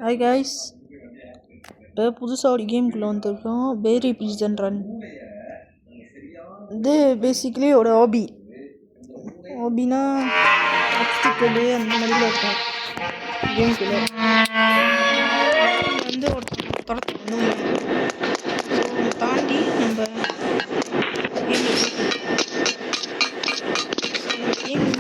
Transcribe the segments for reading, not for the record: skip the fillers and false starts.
Hi guys, இப்போ புதுசாக ஒரு கேம்குள்ளே வந்திருக்கோம். பேரி பிரிசன் ரன். இது பேசிக்கலி ஒரு ஹாபினா அப்டிக்கலு அந்த மாதிரிலாம் இருக்கும் கேம்குள்ளே. வந்து ஒருத்தர் துரத்து தாண்டி நம்ம கேமில்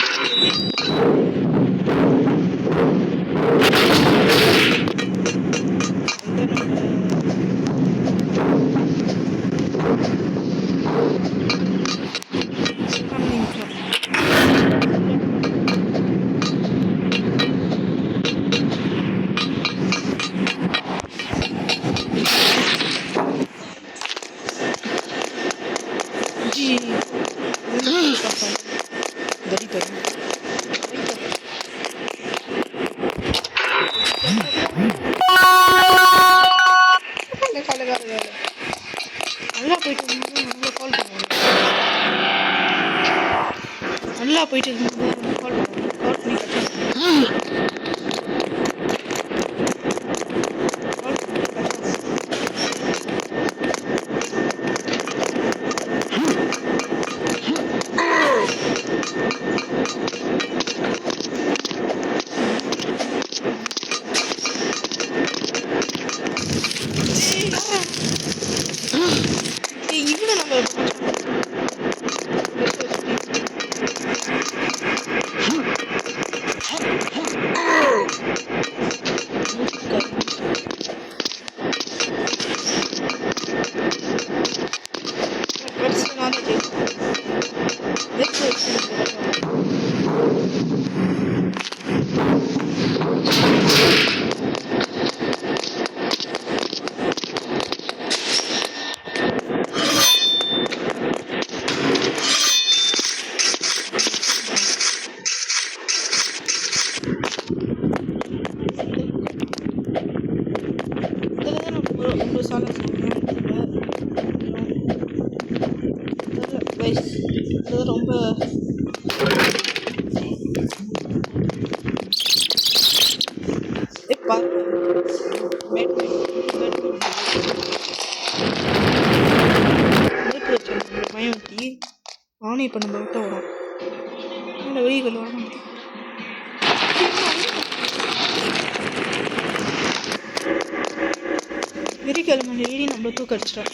நல்லா போயிட்டு இருக்கும்போது கால் பண்ணி இவனை நம்ம ரொம்ப சாலை ரொம்ப பயத்தி அவனே இப்போ நம்ம விட்ட வரும் அந்த வெயிகள் வர வெறிக்கிழமை ஏறி நம்மளை தூக்கடிச்சிட்டோம்.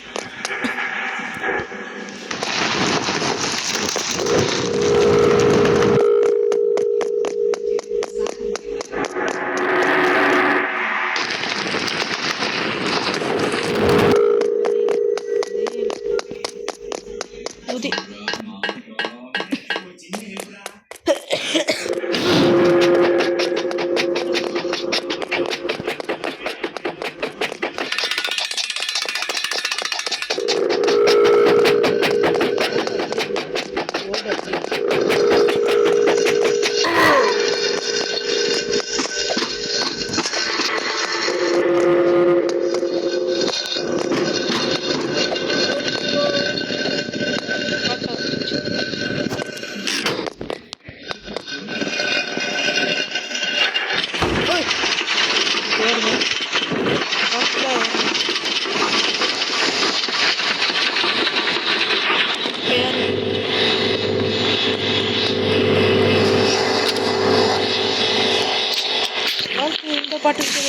பாட்டுக்கு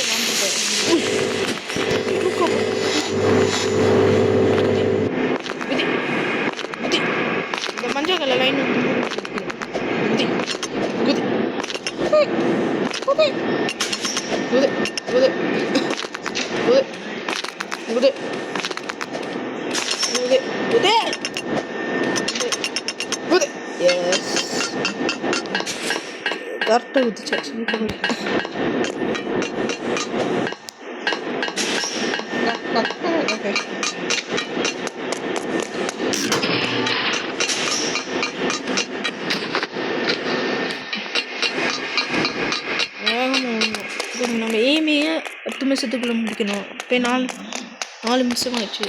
இந்த மஞ்சள் கலர் லைன் கரெக்டாக ஊற்றிச்சாச்சு. ஓகே நம்ம எய்மையே 10 நிமிஷத்துக்குள்ளே முடிக்கணும். இப்போ 4 நிமிஷம் ஆச்சு.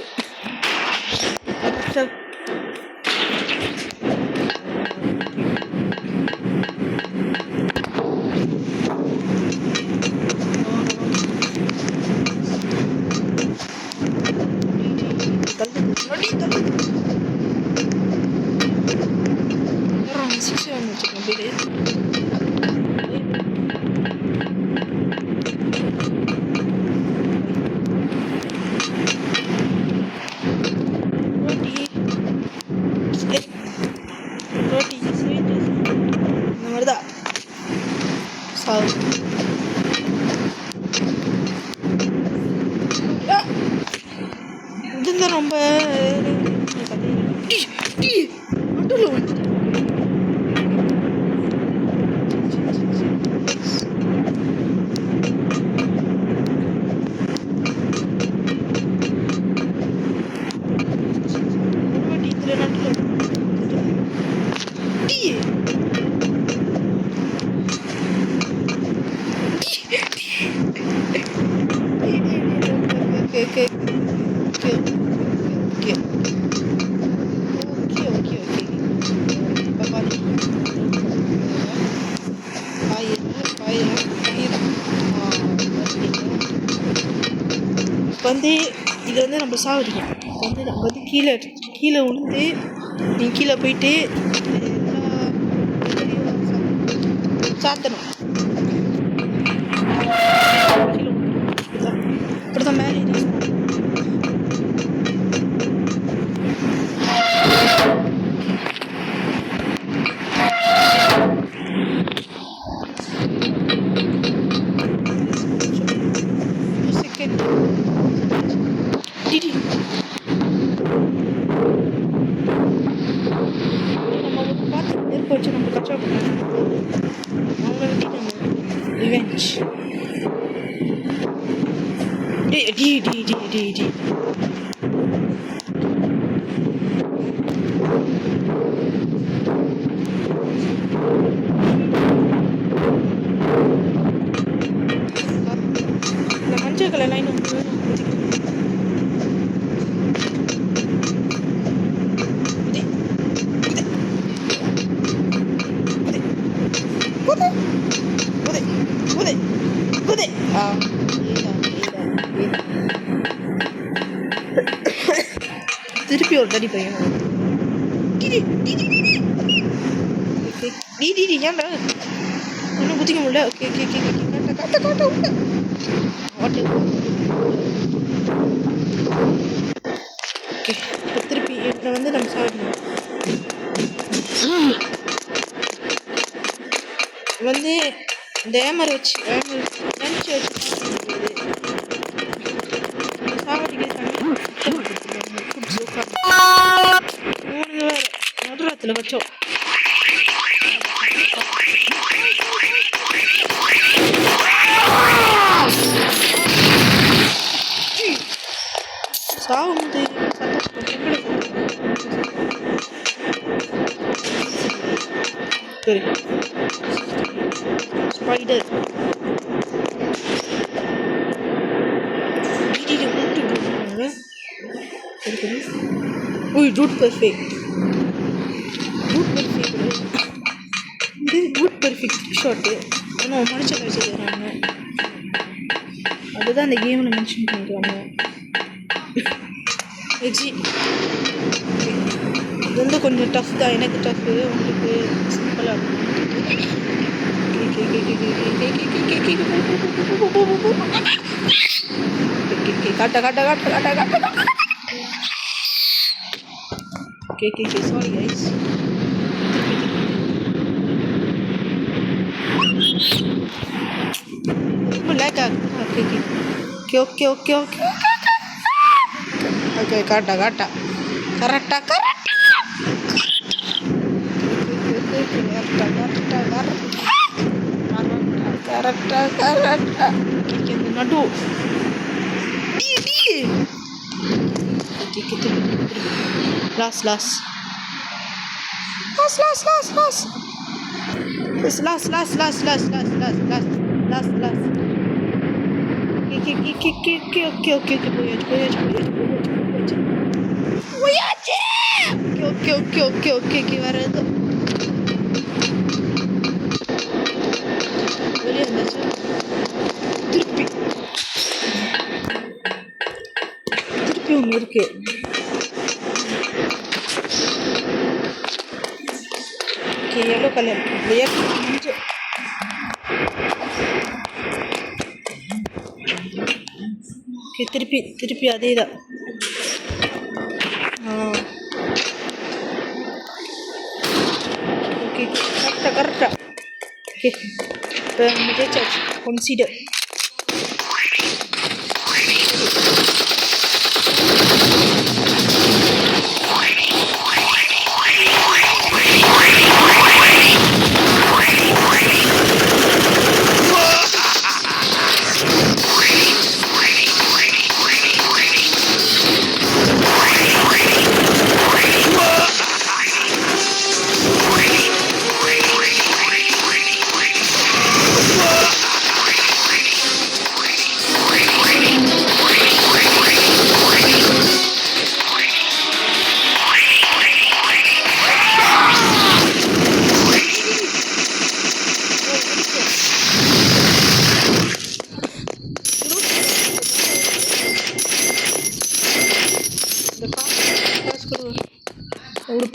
Okay okay okay okay okay okay okay இப்போ பாரு இப்போ வந்து இது வந்து நம்ம சாவடிக்கும். இப்போ வந்து நம்ம வந்து கீழே விழுந்து நீங்கள் கீழே போயிட்டு சாத்தணும். இப்படிதான் மேலே வச்சு நம்ம கச்சா பண்ணலாம். அவங்கள வச்சு நம்ம ரிவெஞ்ச் டி இந்த மஞ்சள் கலர் லைன் வந்து திருப்பி ஒரு தடி பையன் ஏன்டா ஒன்றும் குதிக்க முடியல. ஓகே ஓகே ஓகே காட்ட ஓகே திருப்பி இதில் வந்து நம்ம சாப்பிடணும். வந்து இந்த ஏமர் வச்சு நினச்சி வச்சு நடுராத்தில் வச்சோம். சாவுந்து சரி ஸ்பைடர் உய் ரூட் பெர்ஃபெக்ட் இது ரூட் பெர்ஃபெக்ட் ஷாட்டு. ஆனால் மனுஷன் வச்சுக்கிறாங்க. அதுதான் அந்த கேமில் மென்ஷன் பண்ணிக்கிறாங்க. இது வந்து கொஞ்சம் டஃப் தான். எனக்கு டஃப்பு, உங்களுக்கு சிம்பிளாக காட்ட Okay, sorry guys. Like okay. Okay, kata. Karata. Nadu. Di. Kita. Last. Okay, வரது. வெளியே வந்துச்சு. திருப்பி ஒன்று இருக்கு. yellow color black manja okay திருப்பி அதேதான் okay கரெக்டா okay இப்போ முடிச்சாச்சு consider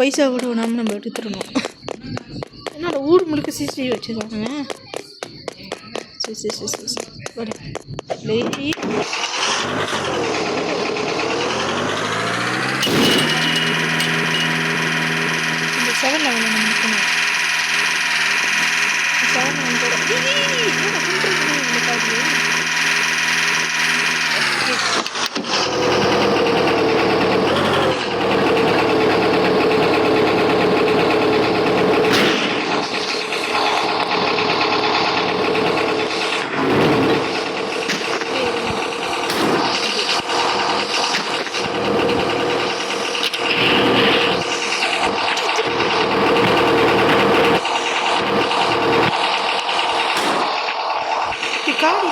பைசா கூட நம்ம எடுத்துடணும். என்னோட ஊர் முழுக்க சிசிடிவி வச்சுருக்காங்க. சரி வர லேடி இந்த 7-11 நம்ம இருக்கணும். 7-11 காடி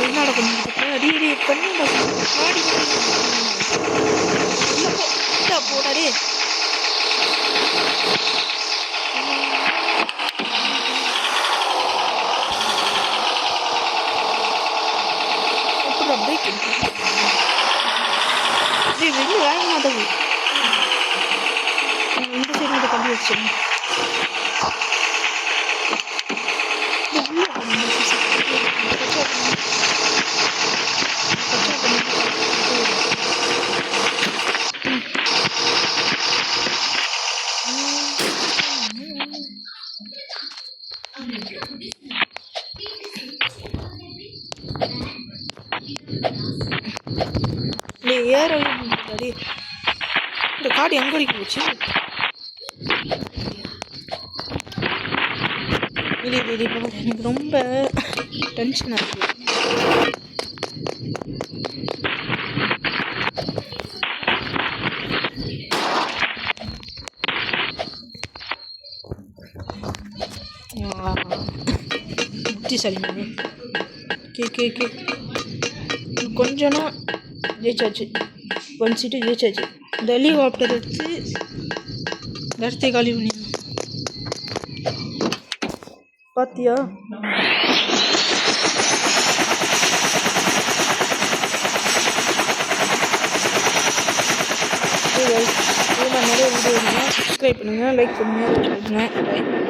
என்னோட கொஞ்சம் அடி பண்ணி காடி போடாடே. அப்புறம் பிரேக் வெளியே வேக மாட்டேங்குது. இந்த சைடு மட்டும் கம்பி வச்சுருங்க. ஏற இந்த காடு எங்க வரைக்கும் போச்சு? இது எனக்கு ரொம்ப டென்ஷனாக இருக்குது. புத்திசாலி மேம். கே கொஞ்சம்னா ஜெயிச்சாச்சு. 1 சீட்டு ஜெயிச்சாச்சு. இந்த ஹெலிகாப்டர் எடுத்து இடத்தை காலி பண்ணிடணும். பாத்தியா? நிறைய வீடியோ சப்ஸ்கிரைப் பண்ணுங்கள், லைக் பண்ணுங்கள்,